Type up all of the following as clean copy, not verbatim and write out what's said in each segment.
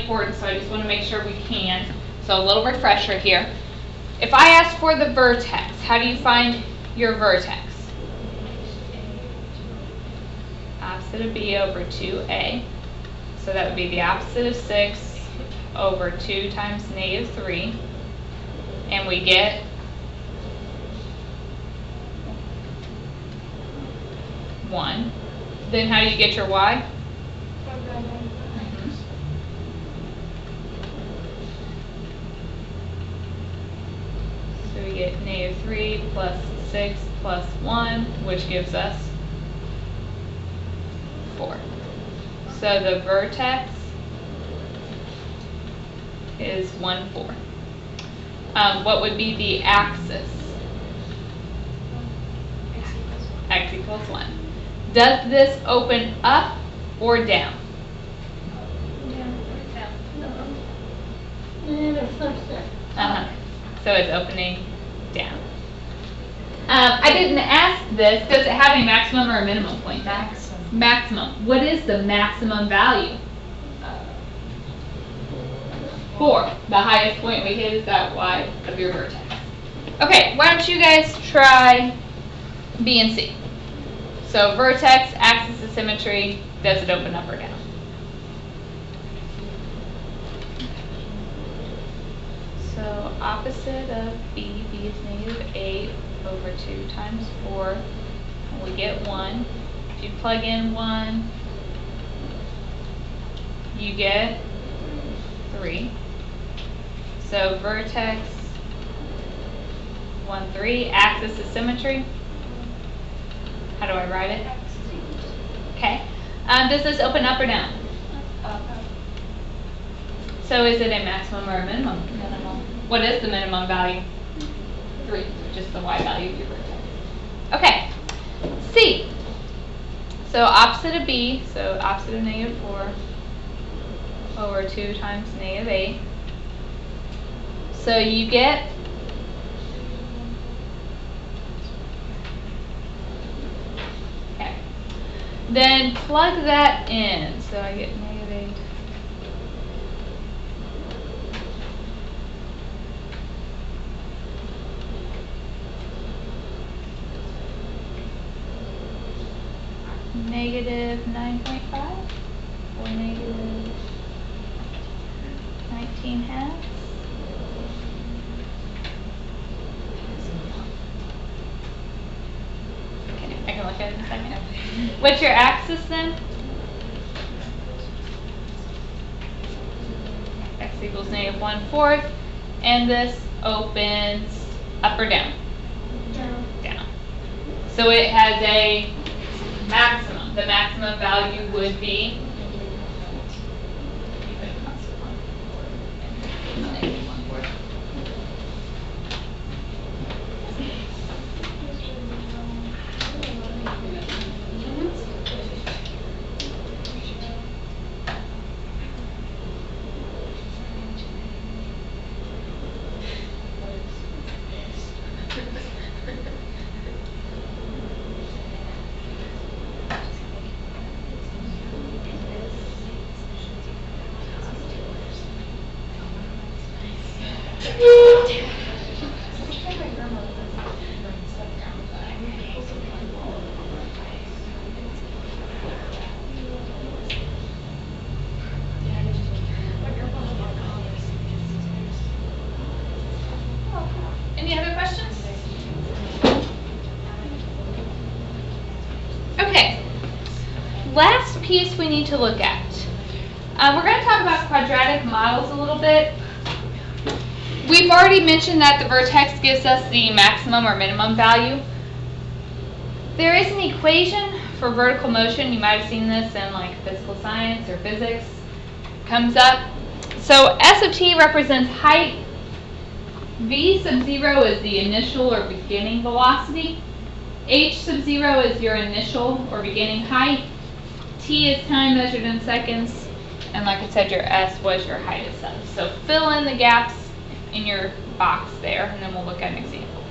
important, so I just want to make sure we can. So a little refresher here. If I ask for the vertex, how do you find your vertex? Opposite of b over 2a. So that would be the opposite of 6 over 2 times -3. And we get 1. Then how do you get your y? So we get -3 plus 6 plus 1, which gives us 4. So the vertex is 1, 4. What would be the axis? X equals 1. Does this open up or down? So it's opening down. I didn't ask this. Does it have a maximum or a minimum point? Maximum. What is the maximum value? 4. The highest point we hit is that y of your vertex. Okay, why don't you guys try B and C? So vertex, axis of symmetry, does it open up or down? So opposite of B is -8 over 2 times 4, and we get 1. If you plug in 1, you get 3. So vertex 1, 3, axis of symmetry. How do I write it? Okay. Does this open up or down? Up. So is it a maximum or a minimum? Minimum. What is the minimum value? 3, just the y value of your vertex. Okay. C. So opposite of B, so opposite of -4 over 2 times -8. So you get then plug that in. So I get -8. -9.5 or -19/2. Okay, I can look at it in a second. What's your axis then? X equals -1/4, and this opens up or down? Down. Down. So it has a maximum. The maximum value would be Any other questions? Okay, last piece we need to look at. We're going to talk about quadratic models a little bit. We've already mentioned that the vertex gives us the maximum or minimum value. There is an equation for vertical motion. You might have seen this in like physical science or physics. Comes up. So S of t represents height. V sub 0 is the initial or beginning velocity. H sub 0 is your initial or beginning height. T is time measured in seconds. And like I said, your S was your height itself. So fill in the gaps in your box there, and then we'll look at an example.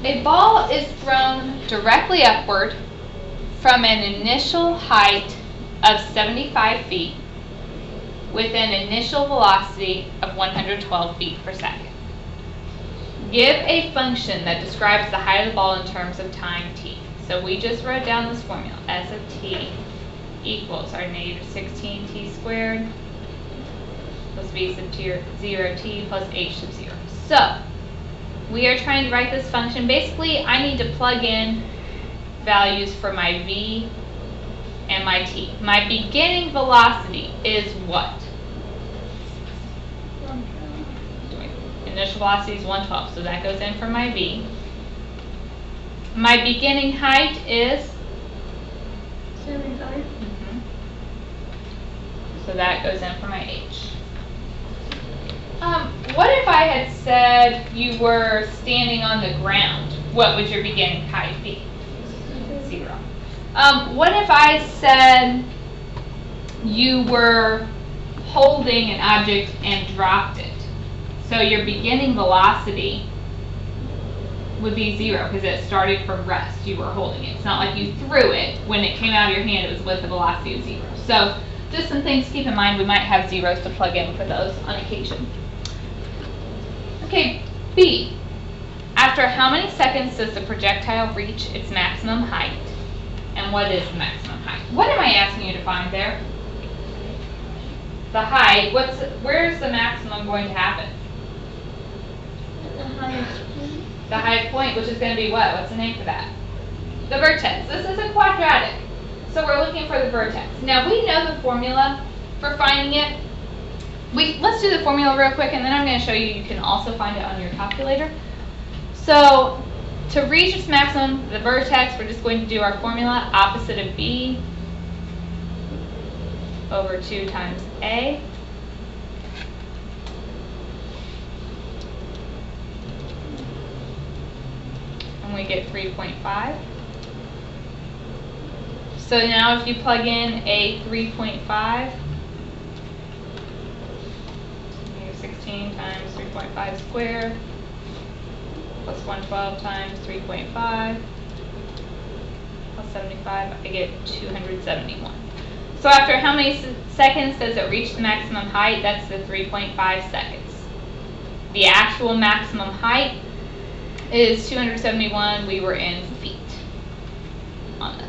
A ball is thrown directly upward from an initial height of 75 feet with an initial velocity of 112 feet per second. Give a function that describes the height of the ball in terms of time t. So we just wrote down this formula, s of t equals our negative 16t squared plus b sub 0t plus h sub 0. So we are trying to write this function. Basically, I need to plug in values for my v and my t. My beginning velocity is what? Initial velocity is 112, so that goes in for my v. My beginning height is 75. So that goes in for my h. What if I had said you were standing on the ground? What would your beginning height be? 0. What if I said you were holding an object and dropped it? So your beginning velocity would be 0 because it started from rest. You were holding it. It's not like you threw it. When it came out of your hand, it was with a velocity of 0. So just some things to keep in mind. We might have zeros to plug in for those on occasion. Okay, B. After how many seconds does the projectile reach its maximum height? And what is the maximum height? What am I asking you to find there? The height. Where's the maximum going to happen? The highest point. The highest point, which is going to be what? What's the name for that? The vertex. This is a quadratic. So we're looking for the vertex. Now we know the formula for finding it. Let's do the formula real quick, and then I'm going to show you can also find it on your calculator. So to reach its maximum, the vertex, we're just going to do our formula, opposite of b over 2 times a. And we get 3.5. So now if you plug in a 3.5, 16 times 3.5 squared plus 112 times 3.5 plus 75, I get 271. So after how many seconds does it reach the maximum height? That's the 3.5 seconds. The actual maximum height is 271. We were in feet on this.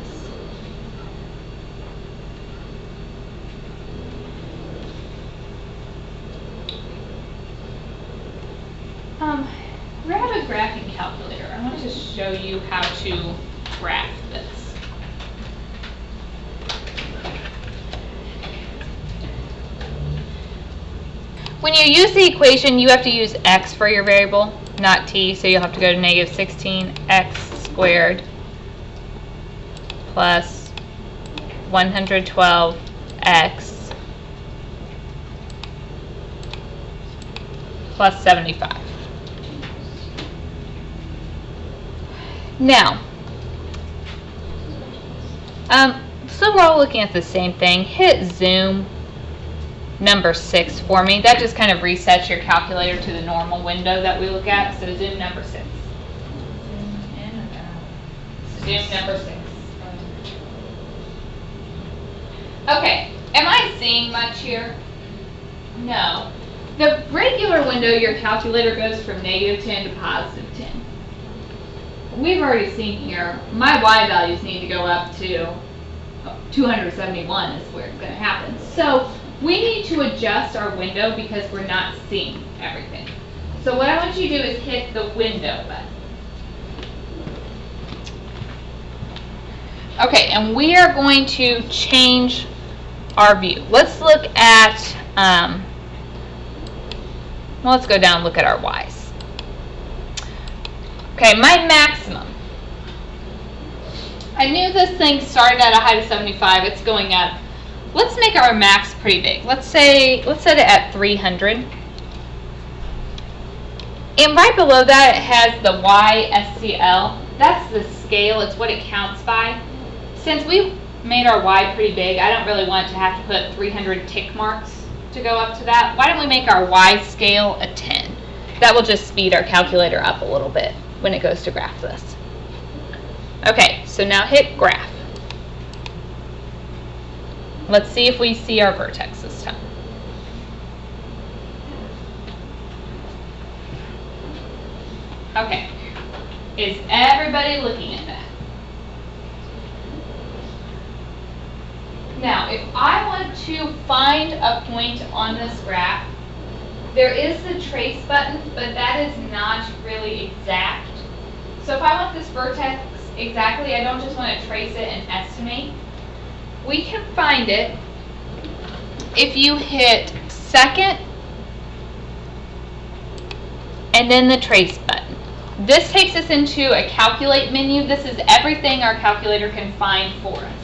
Grab a graphing calculator. I want to show you how to graph this. When you use the equation, you have to use x for your variable, not t, so you'll have to go to negative 16x squared plus 112x plus 75. Now, so we're all looking at the same thing. Hit zoom number 6 for me. That just kind of resets your calculator to the normal window that we look at. So zoom number 6. Zoom number 6. Okay, am I seeing much here? No. The regular window, your calculator goes from negative 10 to positive 10. We've already seen here, my y values need to go up to 271 is where it's going to happen. So we need to adjust our window because we're not seeing everything. So what I want you to do is hit the window button. Okay, and we are going to change our view. Let's look at, well, let's go down and look at our y's. Okay, my maximum. I knew this thing started at a height of 75. It's going up. Let's make our max pretty big. Let's set it at 300. And right below that, it has the YSCL. That's the scale. It's what it counts by. Since we made our Y pretty big, I don't really want to have to put 300 tick marks to go up to that. Why don't we make our Y scale a 10? That will just speed our calculator up a little bit when it goes to graph this. Okay, so now hit graph. Let's see if we see our vertex this time. Okay, is everybody looking at that? Now, if I want to find a point on this graph, there is the trace button, but that is not really exact. So if I want this vertex exactly, I don't just want to trace it and estimate. We can find it if you hit second and then the trace button. This takes us into a calculate menu. This is everything our calculator can find for us.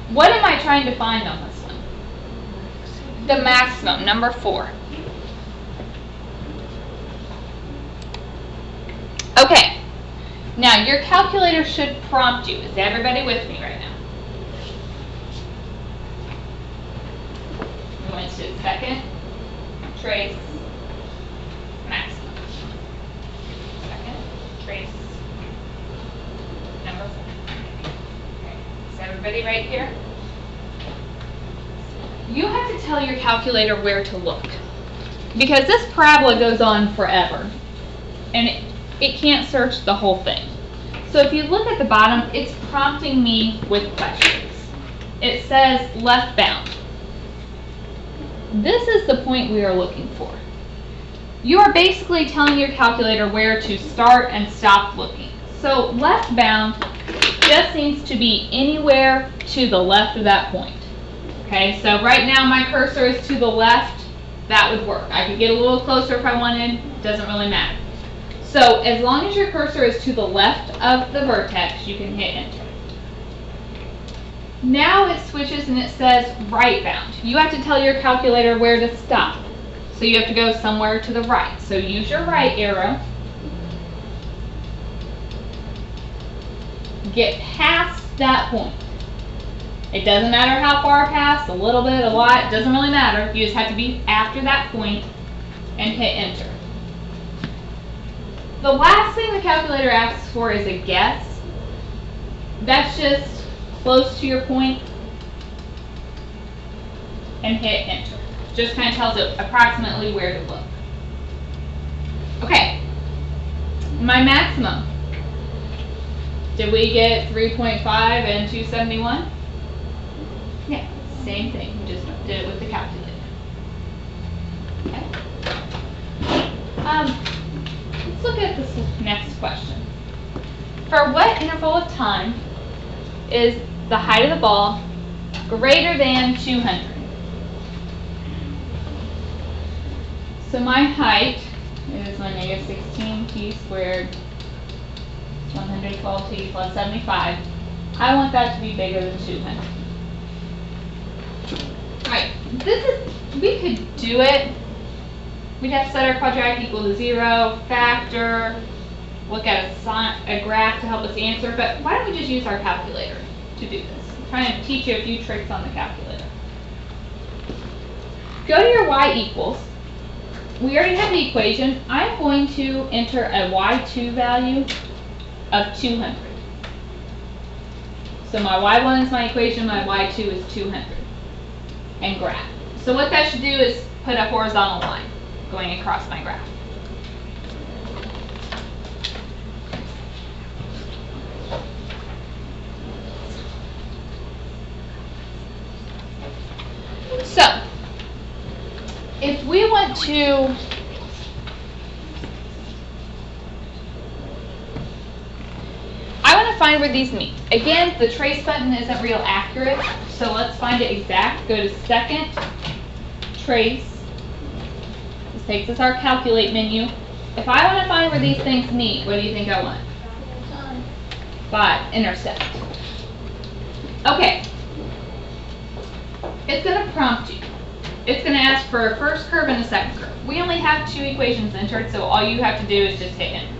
What am I trying to find on this one? The maximum, number 4. Okay, now your calculator should prompt you. Is everybody with me right now? We went to second, trace, maximum. Second, trace, number 4. Okay. Is everybody right here? You have to tell your calculator where to look, because this parabola goes on forever, and it can't search the whole thing. So if you look at the bottom, it's prompting me with questions. It says left bound. This is the point we are looking for. You are basically telling your calculator where to start and stop looking. So left bound just needs to be anywhere to the left of that point. Okay, so right now my cursor is to the left. That would work. I could get a little closer if I wanted. Doesn't really matter. So as long as your cursor is to the left of the vertex, you can hit enter. Now it switches and it says right bound. You have to tell your calculator where to stop. So you have to go somewhere to the right. So use your right arrow. Get past that point. It doesn't matter how far past, a little bit, a lot, it doesn't really matter. You just have to be after that point and hit enter. The last thing the calculator asks for is a guess. That's just close to your point and hit enter. Just kind of tells it approximately where to look. Okay, my maximum. Did we get 3.5 and 271? Yeah, same thing. We just did it with the calculator. Okay. Let's look at this next question. For what interval of time is the height of the ball greater than 200? So my height is my negative 16t squared 112t plus 75. I want that to be bigger than 200. Alright, we could do it. We'd have to set our quadratic equal to 0, factor, look at a graph to help us answer, but why don't we just use our calculator to do this? I'm trying to teach you a few tricks on the calculator. Go to your y equals. We already have the equation. I'm going to enter a y2 value of 200. So my y1 is my equation, my y2 is 200. And graph. So what that should do is put a horizontal line going across my graph. So, if we want to find where these meet. Again, the trace button isn't real accurate, so let's find it exact. Go to second, trace. This takes us our calculate menu. If I want to find where these things meet, what do you think I want? 5, intersect. Okay. It's going to prompt you. It's going to ask for a first curve and a second curve. We only have 2 equations entered, so all you have to do is just hit enter.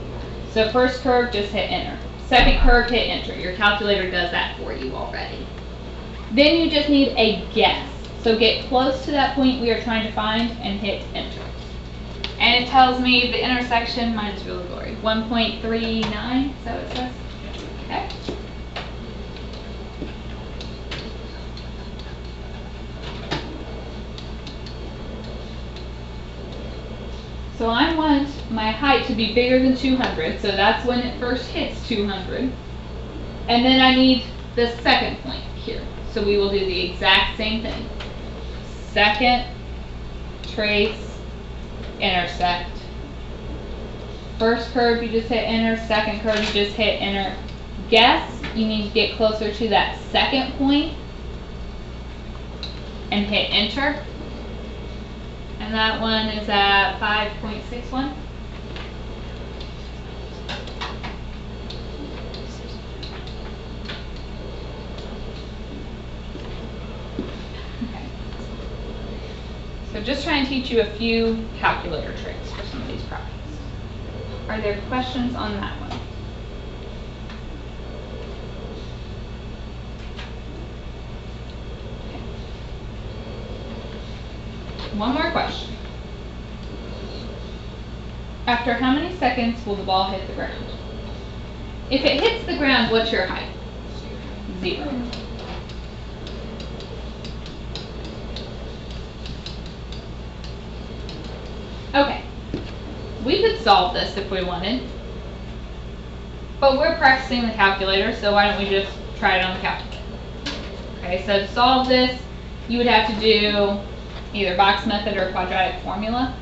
So first curve, just hit enter. Second curve, hit enter. Your calculator does that for you already. Then you just need a guess. So get close to that point we are trying to find and hit enter. And it tells me the intersection, mine is really blurry, 1.39, is that what it says? Okay. So I want my height to be bigger than 200, so that's when it first hits 200. And then I need the second point here. So we will do the exact same thing. Second, trace, intersect. First curve you just hit enter, second curve you just hit enter. Guess you need to get closer to that second point and hit enter. And that one is at 5.61. Okay. So just trying to teach you a few calculator tricks for some of these problems. Are there questions on that one? One more question. After how many seconds will the ball hit the ground? If it hits the ground, what's your height? 0. Okay. We could solve this if we wanted. But we're practicing the calculator, so why don't we just try it on the calculator? Okay, so to solve this, you would have to do either box method or quadratic formula.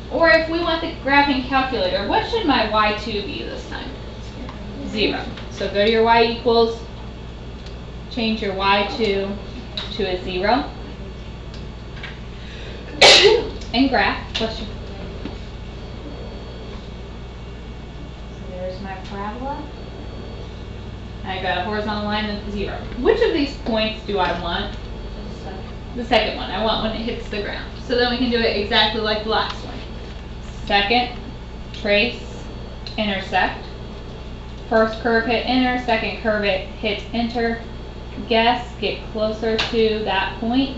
Or if we want the graphing calculator, what should my y2 be this time? 0. So go to your y equals, change your y2 to a 0, and graph. What's your... So there's my parabola. I got a horizontal line of 0. Which of these points do I want? The second one. I want when it hits the ground. So then we can do it exactly like the last one. Second, trace, intersect. First curve hit enter, second curve it hit enter. Guess, get closer to that point.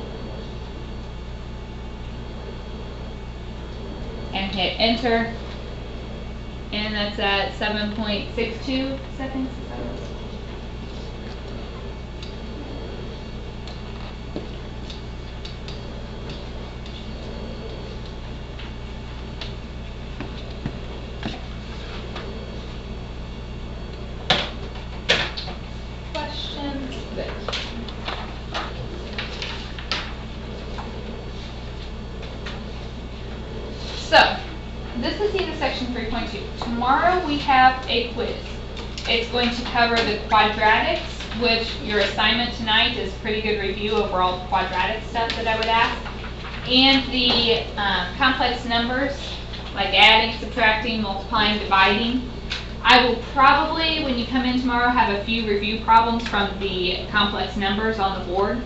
And hit enter. And that's at 7.62 seconds. So, this is the end of section 3.2. Tomorrow we have a quiz. It's going to cover the quadratics, which your assignment tonight is pretty good review over all the quadratic stuff that I would ask. And the complex numbers, like adding, subtracting, multiplying, dividing. I will probably, when you come in tomorrow, have a few review problems from the complex numbers on the board.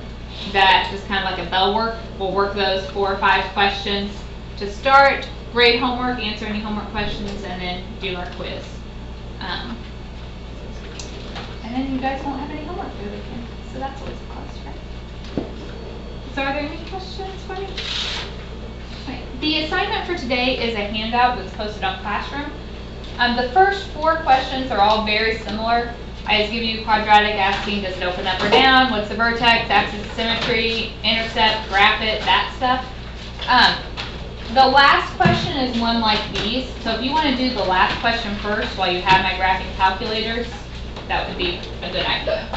That just kind of like a bell work. We'll work those 4 or 5 questions to start, grade homework, answer any homework questions, and then do our quiz. And then you guys won't have any homework for the weekend. So that's always a plus, right? So are there any questions for me? Okay. The assignment for today is a handout that's posted on Classroom. The first 4 questions are all very similar. I just give you quadratic asking, does it open up or down? What's the vertex, axis of symmetry, intercept, graph it, that stuff. The last question is one like these. So if you want to do the last question first while you have my graphing calculators, that would be a good idea.